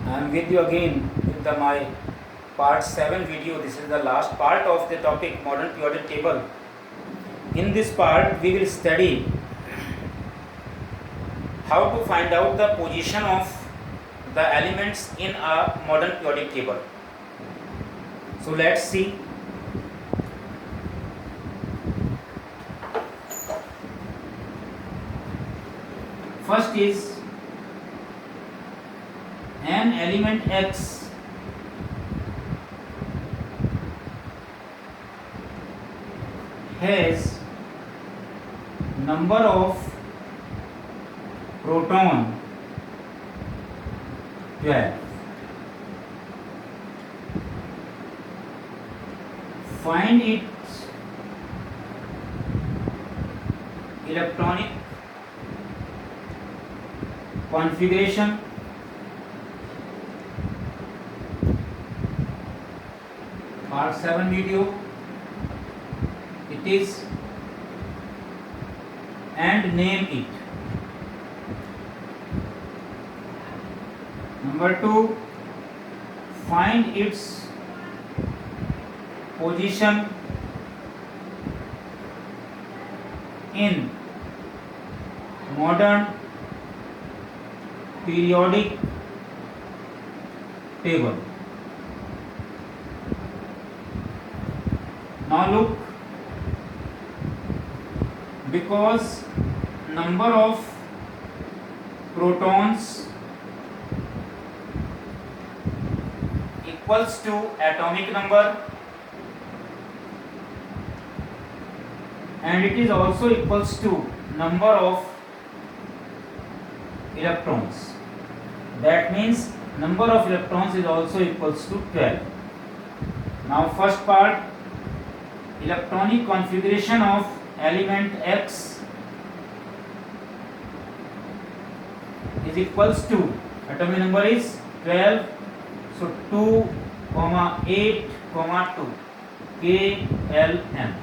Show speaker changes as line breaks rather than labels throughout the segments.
I am with you again with my part 7 video. This is the last part of the topic modern periodic table. In this part we will study how to find out the position of the elements in a modern periodic table. So let's see. First is an element X has number of proton 12. Find its electronic configuration. Part 7 video it is, and name it. Number 2, find its position in modern periodic table. Now look, because number of protons equals to atomic number, and it is also equals to number of electrons. That means number of electrons is also equals to 12. Now first part, electronic configuration of element X is equals to, atomic number is 12, so 2, 8, 2, KLM.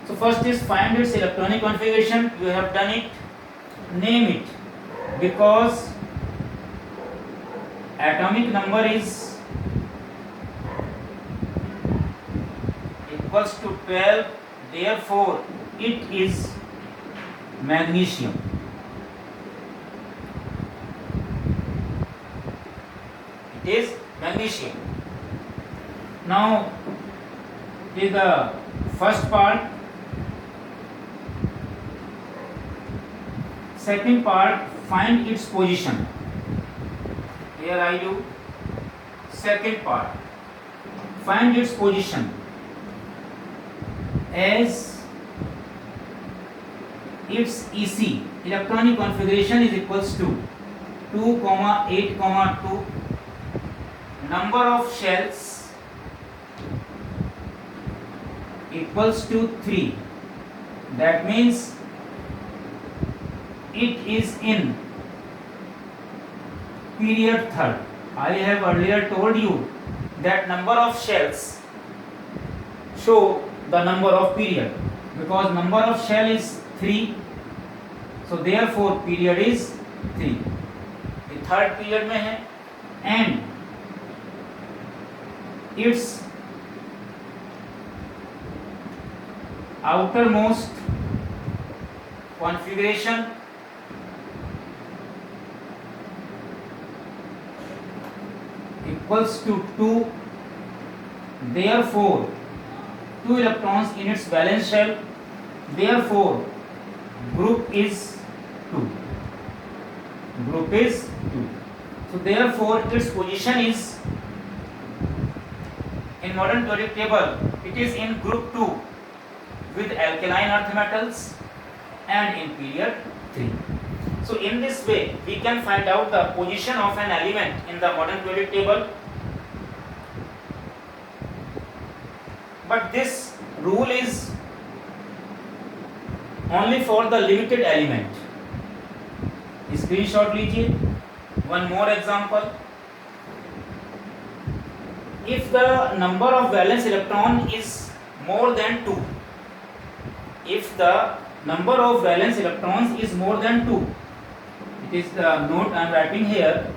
So first is find its electronic configuration. You have done it. Name it, because atomic number is equals to 12, therefore it is magnesium. It is magnesium. Now is the first part. Second part, find its position. Here I do. Second part, find its position as its EC, electronic configuration, is equals to 2, 8, 2, number of shells equals to 3. That means it is in period third. I have earlier told you that number of shells show the number of period, because number of shell is 3, so therefore period is 3. The third period में है, and its outermost configuration equals to 2, therefore 2 electrons in its valence shell, therefore group is 2. Group is 2. So therefore its position is, in modern periodic table, it is in group 2 with alkaline earth metals and in period 3. So in this way we can find out the position of an element in the modern periodic table. But this rule is only for the limited element. Screenshot लीजिए. One more example. If the number of valence electron is more than 2, if the number of valence electrons is more than 2, it is the note I am writing here.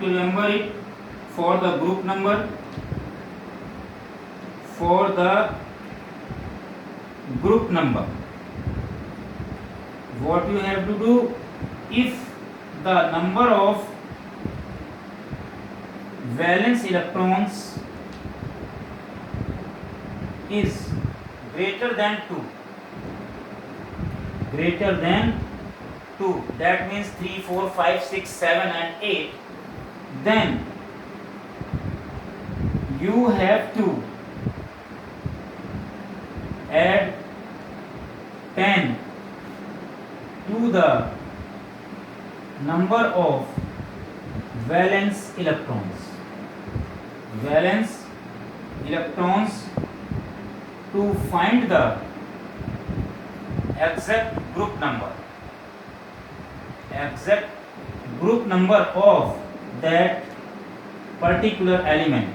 remember it for the group number. For the group number, what you have to do, if the number of valence electrons is greater than 2, that means 3, 4, 5, 6, 7 and 8, then you have to add 10 to the number of valence electrons to find the exact group number of that particular element.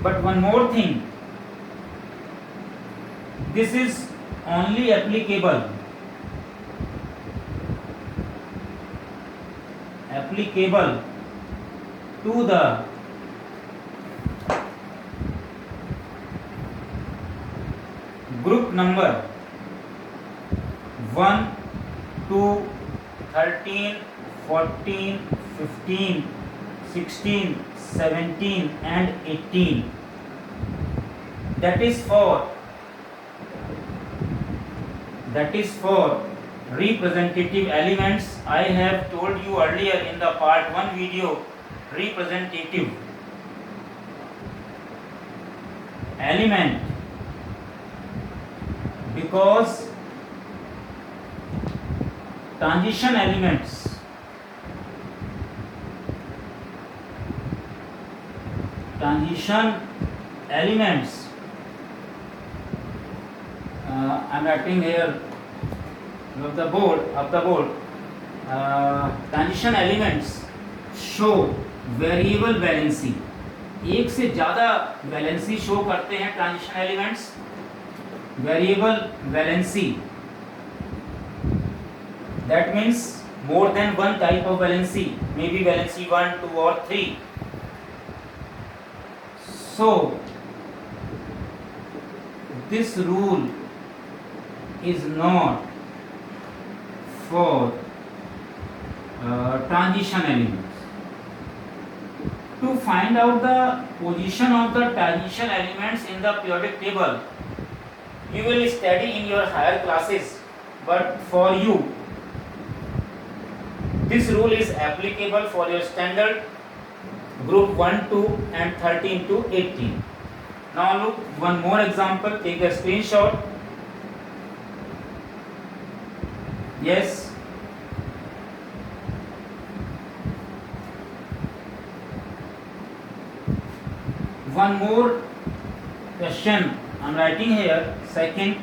But one more thing, this is only applicable to the group number 1, 2, 13, 14, 15, 16, 17 and 18. That is for representative elements. I have told you earlier in the part 1 video, representative element, because transition elements I am writing here of the board. Transition elements show variable valency. एक से ज़्यादा valency show करते हैं transition elements. Variable valency, that means more than one type of valency, maybe valency 1, 2 or 3. So this rule is not for transition elements. To find out the position of the transition elements in the periodic table, you will study in your higher classes, but for you this rule is applicable for your standard group 1, 2 and 13 to 18. Now look one more example, take a screenshot. Yes. One more question I am writing here. Second,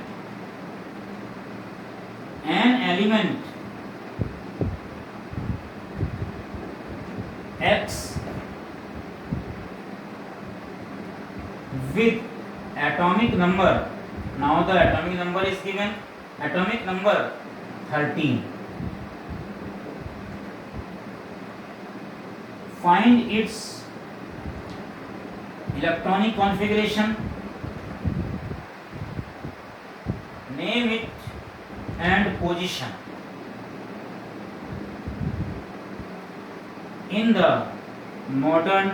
an element X with atomic number, now the atomic number is given, atomic number 13. Find its electronic configuration, name it and position in the modern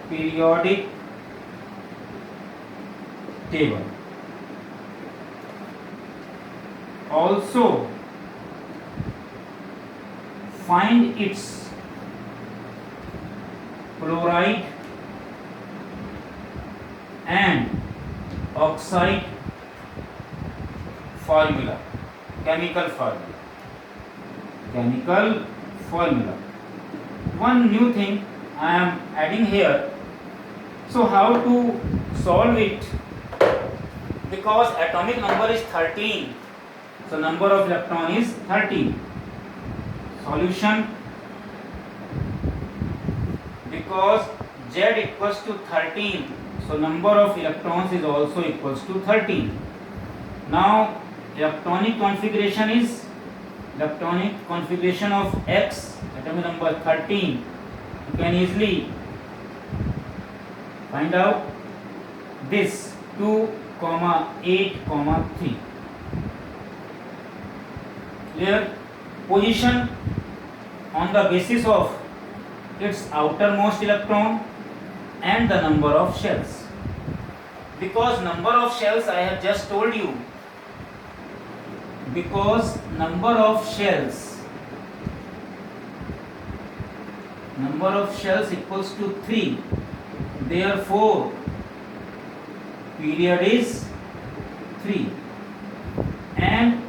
periodic table. Also find its chloride and oxide formula, chemical formula. One new thing I am adding here. So how to solve it? Because atomic number is 13, so number of electron is 13. Solution, because Z equals to 13, So number of electrons is also equals to 13. Now electronic configuration of X, atomic number 13. You can easily find out this 2, 8, 3. Clear? Position on the basis of its outermost electron and the number of shells. Because number of shells, I have just told you, because number of shells equals to 3, therefore period is 3 and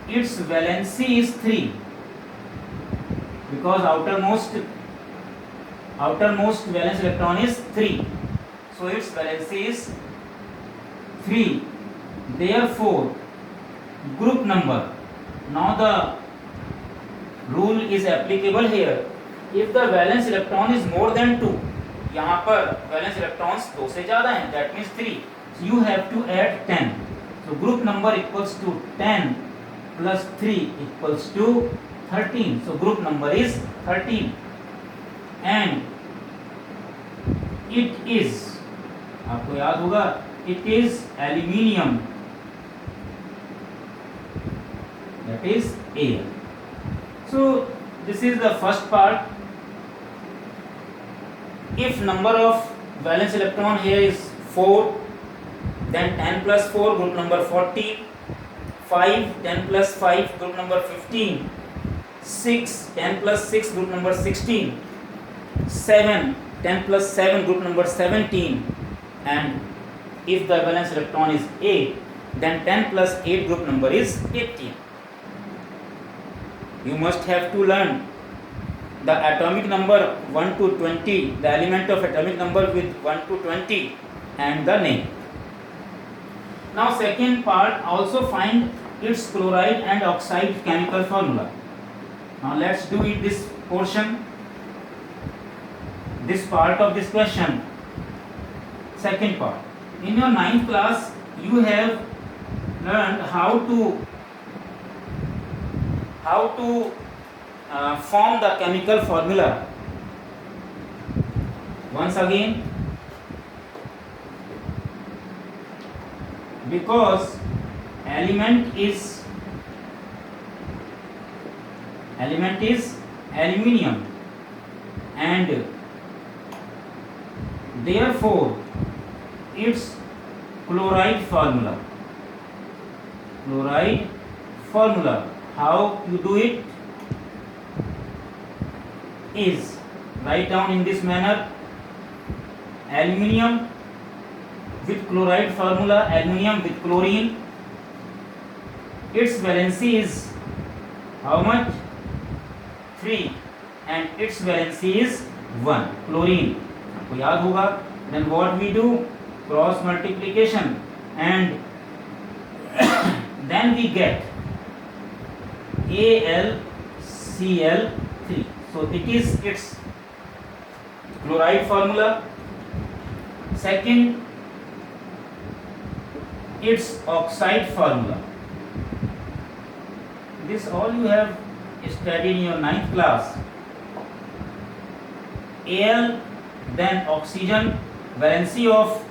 its valency is 3, because outermost valence electron is 3, so its valency is 3. Therefore group number, now the rule is applicable here. If the valence electron is more than 2, यहाँ पर valence electrons 2 से ज़्यादा हैं, that means 3, so you have to add 10. So group number equals to 10 plus 3 equals to 13. So group number is 13 and it is, आपको याद होगा, it is aluminium, that is Al. So this is the first part. If number of valence electron here is 4, then 10 plus 4 group number 14, 5 10 plus 5 group number 15, 6 10 plus 6 group number 16, 7 10 plus 7 group number 17, and if the valence electron is 8, then 10 plus 8 group number is 18. You must have to learn the atomic number 1 to 20, the element of atomic number with 1 to 20 and the name. Now second part, also find its chloride and oxide chemical formula. Now let's do it, this portion, this part of this question. Second part, in your 9th class you have learned how to form the chemical formula. Once again, because element is aluminium and therefore its chloride formula, how you do it is, write down in this manner, aluminium with chloride formula, aluminium with chlorine, its valency is how much? 3 and its valency is 1, chlorine, आपको याद होगा. Then what we do? Cross multiplication and then we get AlCl3. So it is its chloride formula. Second, its oxide formula. This all you have studied in your 9th class. Al, then oxygen, valency of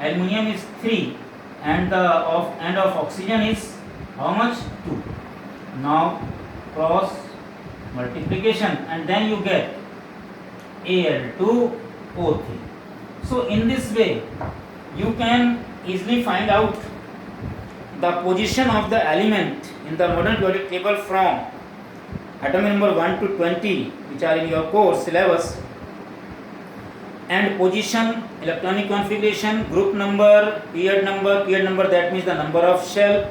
aluminium is 3 and of oxygen is how much? 2. Now cross multiplication and then you get Al2O3. So in this way you can easily find out the position of the element in the modern periodic table from atomic number 1 to 20, which are in your course syllabus, and position, electronic configuration, group number, period number, that means the number of shell,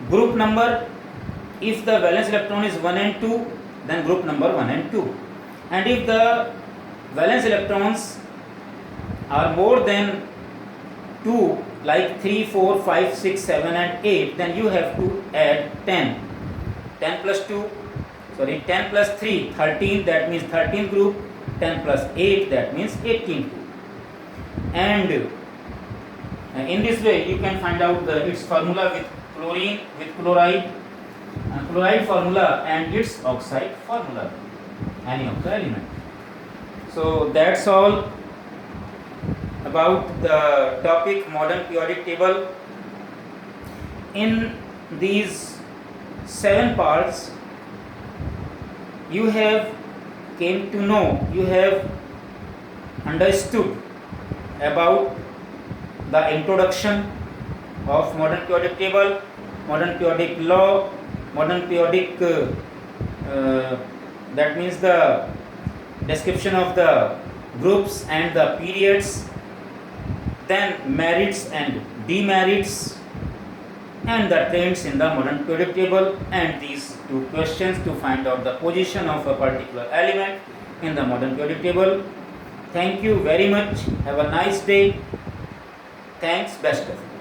group number, if the valence electron is 1 and 2, then group number 1 and 2, and if the valence electrons are more than 2, like 3, 4, 5, 6, 7 and 8, then you have to add 10 plus 3, 13, that means 13 group, 10 plus 8, that means 18 group. And In this way, you can find out its formula with chlorine, with chloride, chloride formula and its oxide formula, any of the element. So that's all about the topic modern periodic table. In these 7 parts, you have came to know, you have understood about the introduction of modern periodic table, modern periodic law, modern periodic that means the description of the groups and the periods, then merits and demerits, and the trends in the modern periodic table, and these 2 questions to find out the position of a particular element in the modern periodic table. Thank you very much. Have a nice day. Thanks. Best of luck.